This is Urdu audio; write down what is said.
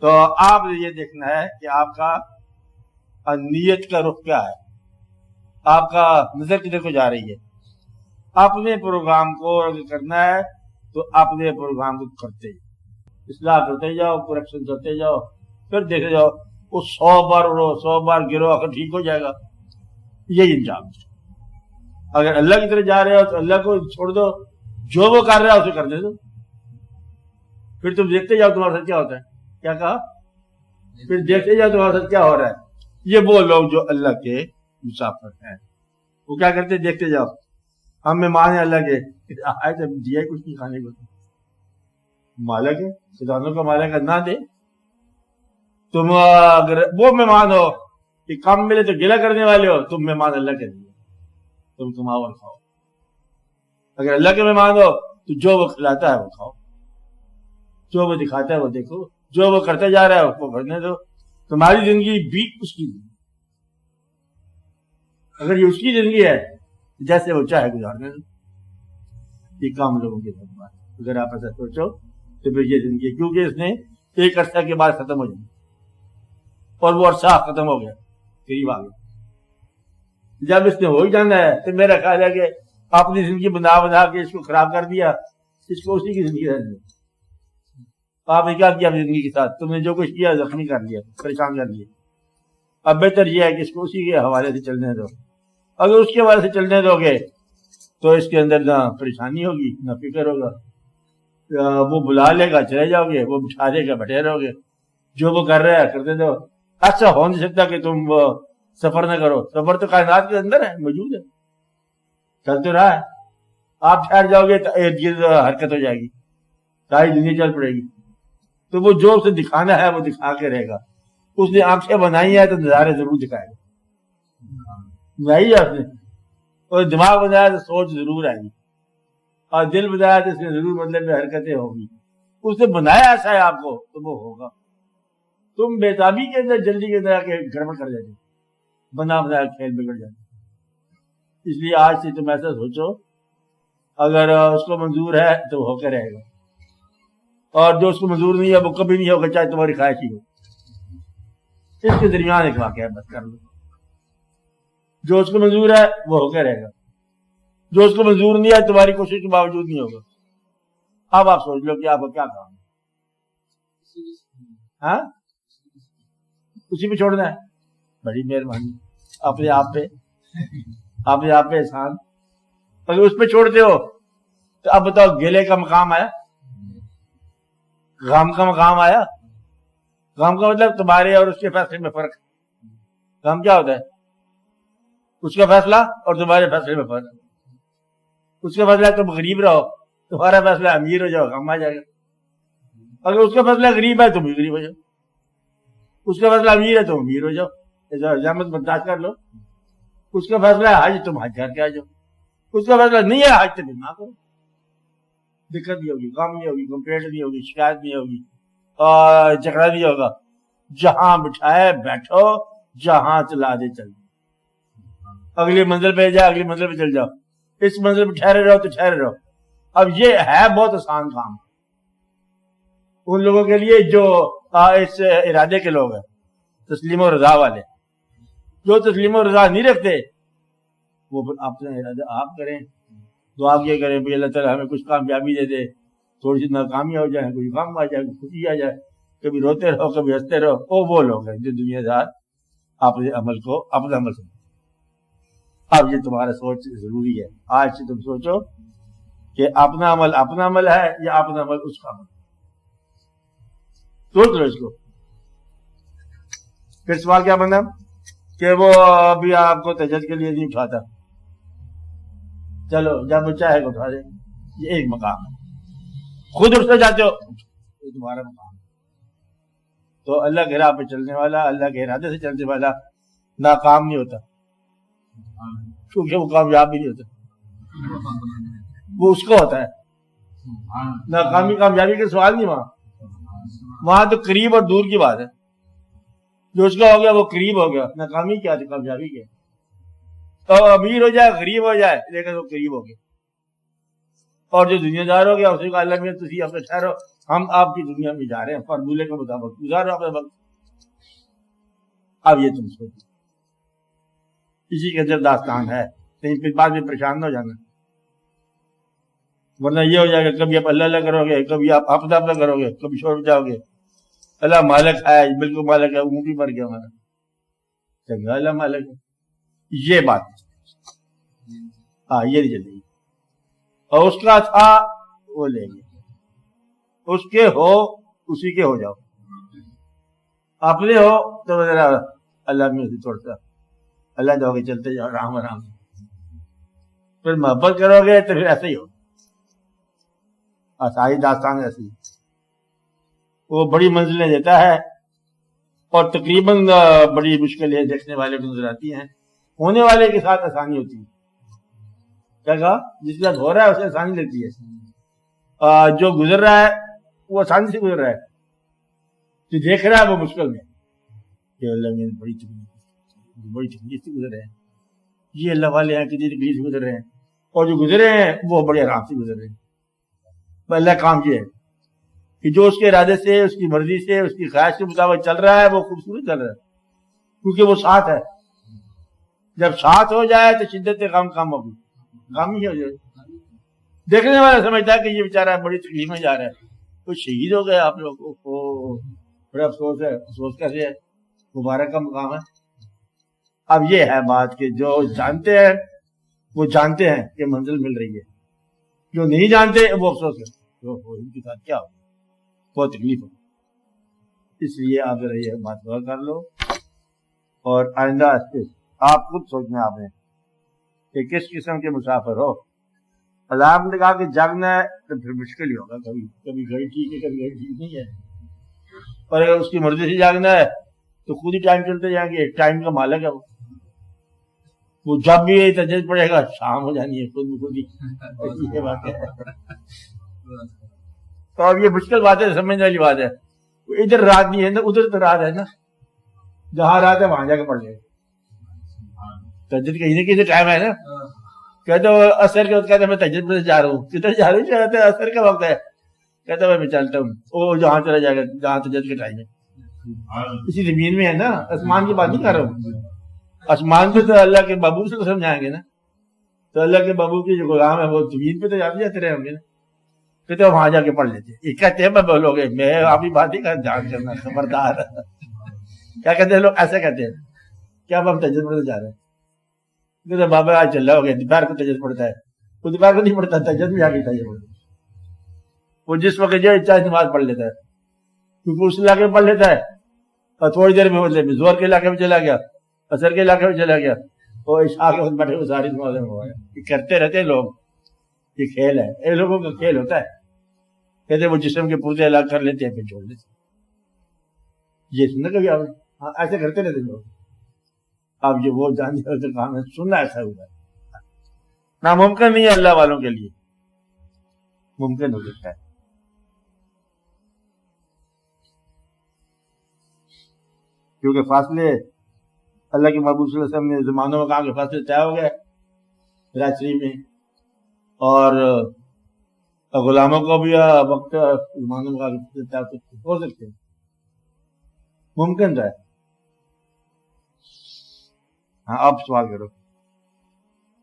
تو آپ نے یہ دیکھنا ہے کہ آپ کا نیت کا رخ کیا ہے، آپ کا نظر کدھر کو جا رہی ہے. اپنے پروگرام کو اگر کرنا ہے تو اپنے پروگرام کو کرتے جاؤ، اصلاح کرتے جاؤ، کریکشن کرتے جاؤ، پھر دیکھتے جاؤ وہ 100 بار اڑو 100 بار گرو، اگر ٹھیک ہو جائے گا. یہی انجام ہے. اگر اللہ کی طرف جا رہے ہو تو اللہ کو چھوڑ دو، جو وہ کر رہا ہے اسے کرنے دو، پھر تم دیکھتے جاؤ تمہارے ساتھ کیا ہوتا ہے. کیا کہا؟ پھر دیکھتے جاؤ تمہارے ساتھ کیا ہو رہا ہے. یہ وہ لوگ جو اللہ کے مسافر ہیں، وہ کیا کرتے؟ دیکھتے جاؤ. ہم مہمان ہیں اللہ کے، آئے تو دیا کچھ نہیں کھانے کو، مالک ہے خزانوں کا مالک ہے، نہ دے. تم اگر وہ مہمان ہو کہ کم ملے تو گلہ کرنے والے ہو، تم مہمان اللہ کے لیے، تم کماؤ اور کھاؤ. اگر اللہ کے مہمان ہو تو جو وہ کھلاتا ہے وہ کھاؤ، جو وہ دکھاتا ہے وہ دیکھو، جو وہ کرتے جا رہا ہے اس کو کرنے دو. تمہاری زندگی بھی اس کی زندگی، اگر یہ اس کی زندگی ہے جیسے وہ چاہے گزارنے دو. یہ کام لوگوں کے ساتھ بات. اگر آپ ایسا سوچو تو پھر یہ زندگی، کیونکہ اس نے ایک عرصہ کے بعد ختم ہو جائے، اور وہ عرصہ ختم ہو گیا، قریب آ گیا. جب اس نے ہو ہی جانا ہے تو میرا خیال ہے کہ اپنی زندگی بنا کے اس کو خراب کر دیا، اس کو اسی کی زندگی رہنے دو. آپ نے کیا کیا اپنی زندگی کے ساتھ؟ تم نے جو کچھ کیا زخمی کر لیا، پریشان کر لیا. اب بہتر یہ ہے کہ اس کو اسی کے حوالے سے چلنے دو. اگر اس کے حوالے سے چلنے دو گے تو اس کے اندر نہ پریشانی ہوگی نہ فکر ہوگا. وہ بلا لے گا چلے جاؤ گے، وہ بٹھا دے گا بیٹھے رہو گے. جو وہ کر رہا ہے کرتے دو. ایسا ہو نہیں سکتا کہ تم سفر نہ کرو. سفر تو کائنات کے اندر ہے، موجود ہے، چل تو رہا ہے. آپ ٹھہر جاؤ گے تو ارد گرد حرکت ہو جائے گی، ساری دنیا چل پڑے گی. تو وہ جو اسے دکھانا ہے وہ دکھا کے رہے گا. اس نے آنکھیں بنائی ہیں تو نظارے ضرور دکھائے گا. بنائی ہے اس نے، اور دماغ بنایا تو سوچ ضرور آئے گی، اور دل بنایا تو اس میں ضرور مطلب میں حرکتیں ہوگی. اس نے بنایا ایسا ہے آپ کو تو وہ ہوگا. تم بےتابی کے اندر جلدی کے اندر آ کے گڑبڑ کر جاتے، بنا بنایا کھیل بگڑ جاتے. اس لیے آج سے تم ایسا سوچو، اگر اس کو منظور ہے تو ہو کے رہے گا، اور جو اس کو منظور نہیں ہے وہ کبھی نہیں ہوگا، چاہے تمہاری خواہش ہی ہو. اس کے درمیان ایک واقعہ بس کر لو. جو اس کو منظور ہے وہ ہو کے رہے گا، جو اس کو منظور نہیں ہے تمہاری کوشش کے باوجود نہیں ہوگا. اب آپ سوچ لو کہ آپ کو کیا کام ہے. ہاں، اسی پہ چھوڑنا ہے. بڑی مہربانی اپنے آپ پہ احسان. اگر اس پہ چھوڑتے ہو تو اب بتاؤ گلے کا مقام آیا، غم کا مقام آیا. غم کا مطلب تمہارے اور اس کے فیصلے میں فرق. غم کیا ہوتا ہے؟ اس کا فیصلہ اور تمہارے فیصلے میں فرق. اس کا فیصلہ تم غریب رہو، تمہارا فیصلہ امیر ہو جاؤ، غم آ جائے گا. اگر اس کا فیصلہ غریب ہے تم بھی غریب ہو جاؤ، اس کا فیصلہ امیر ہے تم امیر ہو جاؤ. زحمت برداشت کر لو. اس کا فیصلہ ہے حج، تم حج کر کے آ جاؤ. اس کا فیصلہ نہیں ہے حج، تم نہ کرو. دقت نہیں ہوگی، غم نہیں ہوگی، کمپلیٹ نہیں ہوگی، شکایت نہیں ہوگی، اور جھگڑا نہیں ہوگا. جہاں بٹھائے بیٹھو، جہاں چلا دے چل. اگلی منزل پہ جاؤ، اگلی منزل پہ چل جاؤ. اس منزل پہ ٹھہرے رہو تو ٹھہرے رہو. اب یہ ہے بہت آسان کام ان لوگوں کے لیے جو اس ارادے کے لوگ ہیں، تسلیم و رضا والے. جو تسلیم و رضا نہیں رکھتے وہ اپنا ارادہ آپ کریں، دعا یہ کریں بھائی اللہ تعالیٰ ہمیں کچھ کامیابی دے دے، تھوڑی سی ناکامی ہو جائے، کوئی غم آ جائے، کوئی خوشی آ جائے، کبھی روتے رہو کبھی ہنستے رہو. وہ لوگ ہیں جو دنیا دار اپنے عمل کو اپنا عمل سمجھتے. اب یہ تمہارا سوچ ضروری ہے. آج سے تم سوچو کہ اپنا عمل ہے یا اپنا عمل اس کا عمل. سوچ لو اس کو. پھر سوال کیا بنا کہ وہ ابھی آپ کو تہجد کے لیے نہیں اٹھاتا. چلو جب وہ چاہے گا اٹھا دے. یہ ایک مقام ہے، خود اٹھنا چاہتے ہو یہ تمہارا مقام ہے. تو اللہ کے راہ پہ چلنے والا، اللہ کے ارادے سے چلنے والا ناکام نہیں ہوتا، کیونکہ وہ کامیاب بھی نہیں ہوتا. وہ اس کو ہوتا ہے. ناکامی کامیابی کا سوال نہیں وہاں تو قریب اور دور کی بات ہے. جو اس کا ہو گیا وہ قریب ہو گیا. ناکامی کیا تھی، کامیابی کیا. تو امیر ہو جائے غریب ہو جائے لیکن وہ قریب ہو گیا. اور جو دنیا دار ہو گیا اسے کہا اللہ میں تسی اپنے ٹھہرو، ہم آپ کی دنیا میں جا رہے ہیں فارمولے کے مطابق گزارو اپنا وقت. اب یہ تم سوچو اسی کے اندر داستان ہے, کہیں پھر بعد میں پریشان نہ ہو جانا, ورنہ یہ ہو جائے گا کبھی آپ اللہ اللہ کرو گے, کبھی آپ اپنا اپنا کرو گے, کبھی چھوڑ جاؤ گے. اللہ مالک ہے, بالکل مالک ہے, وہ بھی مر گیا ہمارا, چنگا اللہ مالک ہے. یہ بات ہاں یہ نہیں چلے گی. اور اس کا تھا وہ لیں گے, اس کے ہو اسی کے ہو جاؤ, اپنے ہو تو ذرا اللہ میں سے چھوڑتا اللہ جاؤ گے چلتے جاؤ آرام آرام سے. پھر محبت کرو گے تو پھر ایسے ہی ہو. ساری داستان ایسی وہ بڑی منزلیں دیتا ہے اور تقریباً بڑی مشکلیں دیکھنے والے کو نظر آتی ہیں, ہونے والے کے ساتھ آسانی ہوتی ہے. کیا کہا؟ جس کے ساتھ ہو رہا ہے اسے آسانی لگتی ہے, جو گزر رہا ہے وہ آسانی سے گزر رہا ہے, جو دیکھ رہا ہے وہ مشکل میں کہ اللہ میں بڑی تکلیف سے گزر رہے ہیں, یہ اللہ والے ہیں کتنی تکلیف سے گزر رہے ہیں, اور جو گزرے ہیں وہ بڑے آرام سے گزر رہے ہیں. اللہ کام یہ ہے کہ جو اس کے ارادے سے, اس کی مرضی سے, اس کی خواہش کے مطابق چل رہا ہے وہ خوبصورت چل رہا ہے, کیونکہ وہ ساتھ ہے. جب ساتھ ہو جائے تو شدت غم کم ہوگی, غم ہی ہو جائے. دیکھنے والا سمجھتا ہے کہ یہ بیچارہ بڑی تکلیف میں جا رہا ہے, کوئی شہید ہو گیا آپ لوگوں کو, بڑا افسوس ہے. افسوس کیسے ہے, مبارک کا مقام ہے. اب یہ ہے بات کہ جو جانتے ہیں وہ جانتے ہیں کہ منزل مل رہی ہے, جو نہیں جانتے وہ افسوس ہے ان کے ساتھ کیا ہو, بہت تکلیف ہو. اس لیے آپ ذرا یہ بات غور کر لو, اور آئندہ آپ خود سوچنا آپ نے کہ کس قسم کے مسافر ہو. اللہ نے کہا کہ جاگنا ہے تو پھر مشکل ہی ہوگا, کبھی کبھی گھڑی ٹھیک ہے, کبھی گھڑی ٹھیک نہیں ہے. اور اگر اس کی مرضی سے جاگنا ہے تو خود ہی ٹائم چلتے جائیں گے, ٹائم کا مالک ہے وہ جب بھی تجدید پڑے گا شام ہو جانی ہے خود ہی. یہ بات ہے. تو اب یہ مشکل بات ہے, سمجھنے والی بات ہے. ادھر رات نہیں ہے نا, ادھر تو رات ہے نا, جہاں رات ہے وہاں جا کے پڑھ لے. تجدید کہیں نہ کہیں ٹائم ہے نا. کہتے ہو اثر کے وقت کہتے میں تجدید میں جا رہا ہوں, کدھر جا رہی ہوں, اثر کا وقت ہے, کہتا میں چلتا ہوں, وہ جہاں چلا جائے گا جہاں تجدید کا ٹائم ہے. اسی زمین میں ہے نا, آسمان کی بات نہیں کر رہا ہوں. آسمان پہ تو اللہ کے محبوب سے سمجھائیں گے نا, تو اللہ کے محبوب کی جو غلام ہے وہ زمین پہ تو جاتے جاتے رہے ہوں گے نا, کہتے وہاں جا کے پڑھ لیتے. یہ کہتے ہیں میں بولو گے, میں آپ ہی بات ہی کر جان کرنا خبردار. کیا کہتے ہیں لوگ, ایسے کہتے ہیں کیا اب ہم تجدید پڑھتے جا رہے ہیں. کہتے بابا آج چل رہا ہو گیا, دوپہر کو تجدید پڑھتا ہے, وہ دوپہر کو نہیں پڑھتا, تجدید میں آ کے تجدید پڑھتا ہے. وہ جس وقت جو چاہے نماز پڑھ لیتا ہے, کیونکہ اس علاقے میں پڑھ لیتا ہے, اور تھوڑی دیر میں مطلب زور کے علاقے میں چلا گیا, اثر کے علاقے میں چلا گیا, اور عشاء کے وقت بیٹھے ہوئے ساری نمازیں ہو گئے. یہ کرتے رہتے ہیں لوگ, یہ کھیل ہے, یہ لوگوں کا کھیل ہوتا ہے. کہتے وہ جسم کے پورے الگ کر لیتے ہیں پھر چھوڑ دیتے. یہ سننا کبھی آپ نے, ہاں ایسے کرتے رہتے لوگ. اب یہ وہ جانتے ہوتے کام ہے, سننا ایسا ہوا ہے. ناممکن نہیں ہے اللہ والوں کے لیے, ممکن ہو سکتا ہے. کیونکہ فاصلے اللہ کے محبوب صلی اللہ علیہ وسلم نے زمانوں میں کہا کہ فاصلے طے ہو گئے راج شریف میں, اور غلاموں کو بھی وقت زمانوں میں کہا کہ طے ہو سکتے ہیں, ممکن ہے. ہاں آپ سوال کرو.